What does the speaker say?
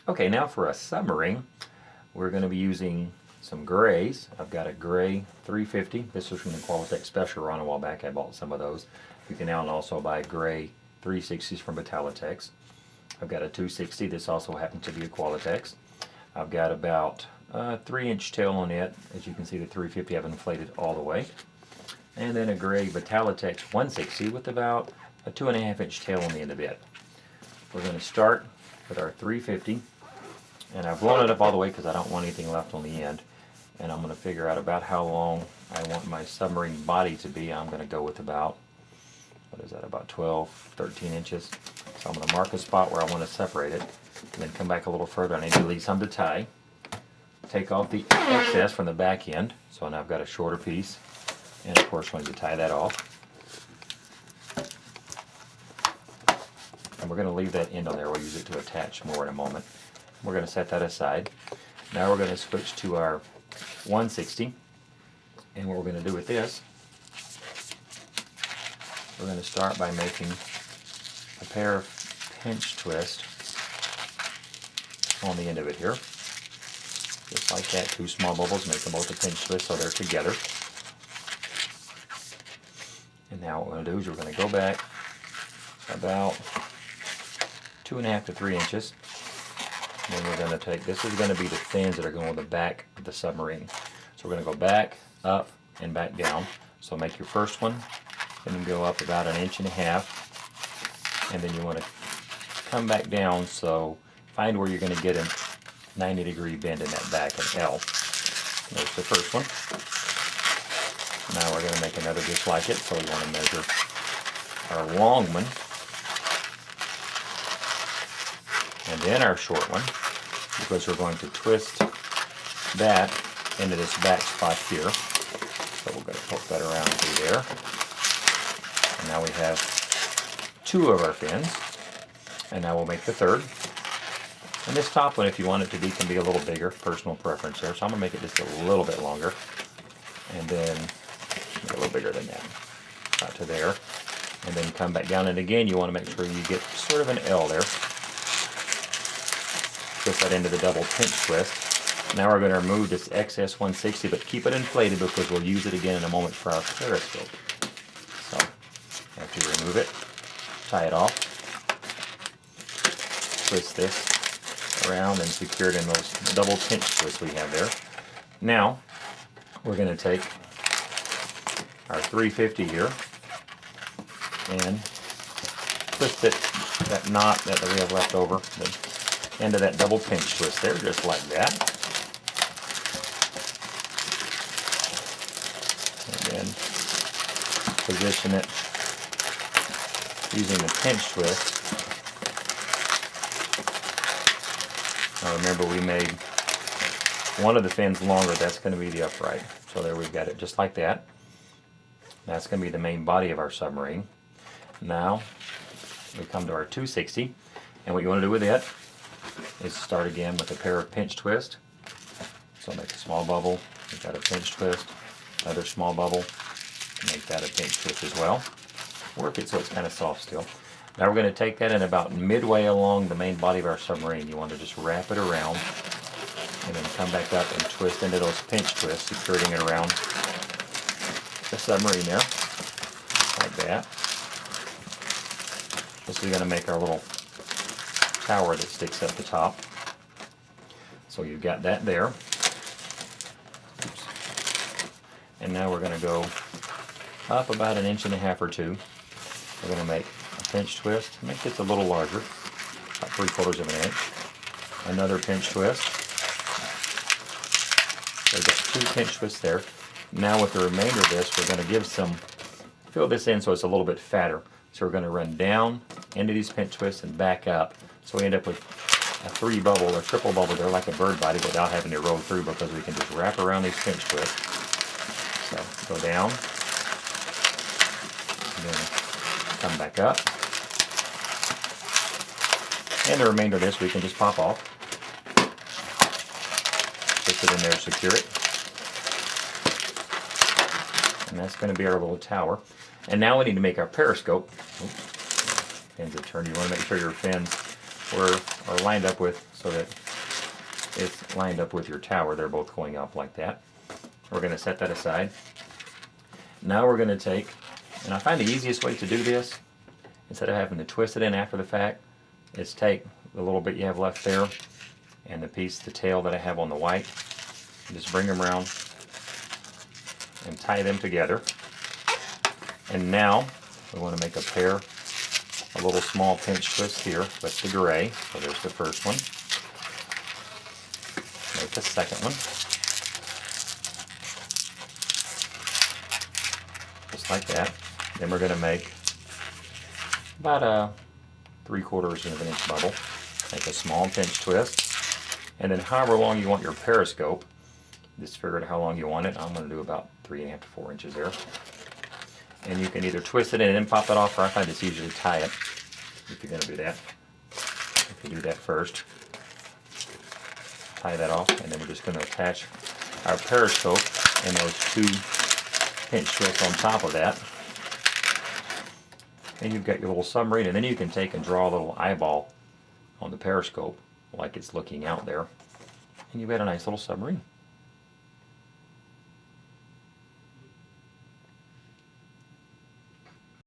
Okay, now for a submarine, we're going to be using some grays. I've got a gray 350. This was from the Qualitech Special run a while back. I bought some of those. You can now also buy gray 360s from Metalitex. I've got a 260. This also happens to be a Qualitex. I've got about a 3-inch tail on it. As you can see, the 350 I've inflated all the way. And then a gray Metalitex 160 with about a 2.5-inch tail on the end of it. We're going to start with our 350. And I've blown it up all the way because I don't want anything left on the end. And I'm going to figure out about how long I want my submarine body to be. I'm going to go with about, what is that, about 12, 13 inches. So I'm going to mark a spot where I want to separate it. And then come back a little further. I need to leave some to tie. Take off the excess from the back end. So now I've got a shorter piece. And of course I'm going to tie that off. And we're going to leave that end on there. We'll use it to attach more in a moment. We're going to set that aside. Now we're going to switch to our 160. And what we're going to do with this, we're going to start by making a pair of pinch twists on the end of it here. Just like that, 2 small bubbles, make them both a pinch twist so they're together. And now what we're going to do is we're going to go back about 2.5 to 3 inches. And then we're going to take, this is going to be the fins that are going on the back of the submarine. So we're going to go back, up, and back down. So make your first one, and then go up about 1.5 inches. And then you want to come back down, so find where you're going to get a 90-degree bend in that back, an L. There's the first one. Now we're going to make another just like it, so we want to measure our long one. And then our short one, because we're going to twist that into this back spot here. So we're going to poke that around through there. And now we have 2 of our fins. And now we'll make the third. And this top one, if you want it to be, can be a little bigger, personal preference there. So I'm going to make it just a little bit longer. And then make it a little bigger than that. About to there. And then come back down. And again, you want to make sure you get sort of an L there. Twist that into the double pinch twist. Now we're going to remove this excess 160, but keep it inflated because we'll use it again in a moment for our periscope. So after you remove it, tie it off, twist this around and secure it in those double pinch twists we have there. Now we're going to take our 350 here and twist it, that knot that we have left over, into that double pinch twist there, just like that. And then position it using the pinch twist. Now remember, we made one of the fins longer. That's going to be the upright. So there we've got it just like that. That's going to be the main body of our submarine. Now we come to our 260, and what you want to do with it is start again with a pair of pinch twists. So make a small bubble, make that a pinch twist, another small bubble, make that a pinch twist as well. Work it so it's kind of soft still. Now we're going to take that, and about midway along the main body of our submarine, you want to just wrap it around and then come back up and twist into those pinch twists, securing it around the submarine there, like that. This is going to make our little tower that sticks up the top. So you've got that there. Oops. And now we're going to go up about 1.5 inches or 2. We're going to make a pinch twist. Make this a little larger, about 3/4 of an inch. Another pinch twist. There's just 2 pinch twists there. Now with the remainder of this, we're going to give some, fill this in so it's a little bit fatter. So we're going to run down into these pinch twists and back up. So we end up with a 3-bubble or triple bubble there, like a bird body, without having to roll through, because we can just wrap around these pinch twists. So go down, and then come back up. And the remainder of this we can just pop off. Put it in there, secure it. And that's going to be our little tower. And now we need to make our periscope. Oops. Fins have turned. You want to make sure your fins are lined up with, so that it's lined up with your tower. They're both going up like that. We're going to set that aside. Now we're going to take, and I find the easiest way to do this, instead of having to twist it in after the fact, is take the little bit you have left there and the tail that I have on the white, and just bring them around and tie them together. And now we want to make a little small pinch twist here with the gray. So there's the first one. Make the second one. Just like that. Then we're going to make about a 3/4 of an inch bubble. Make a small pinch twist. And then however long you want your periscope, just figure out how long you want it. I'm going to do about 3.5 to 4 inches there. And you can either twist it in and pop it off, or I find it's easier to tie it if you're going to do that. If you do that first, tie that off, and then we're just going to attach our periscope and those 2 pinch twists on top of that. And you've got your little submarine, and then you can take and draw a little eyeball on the periscope like it's looking out there, and you've got a nice little submarine.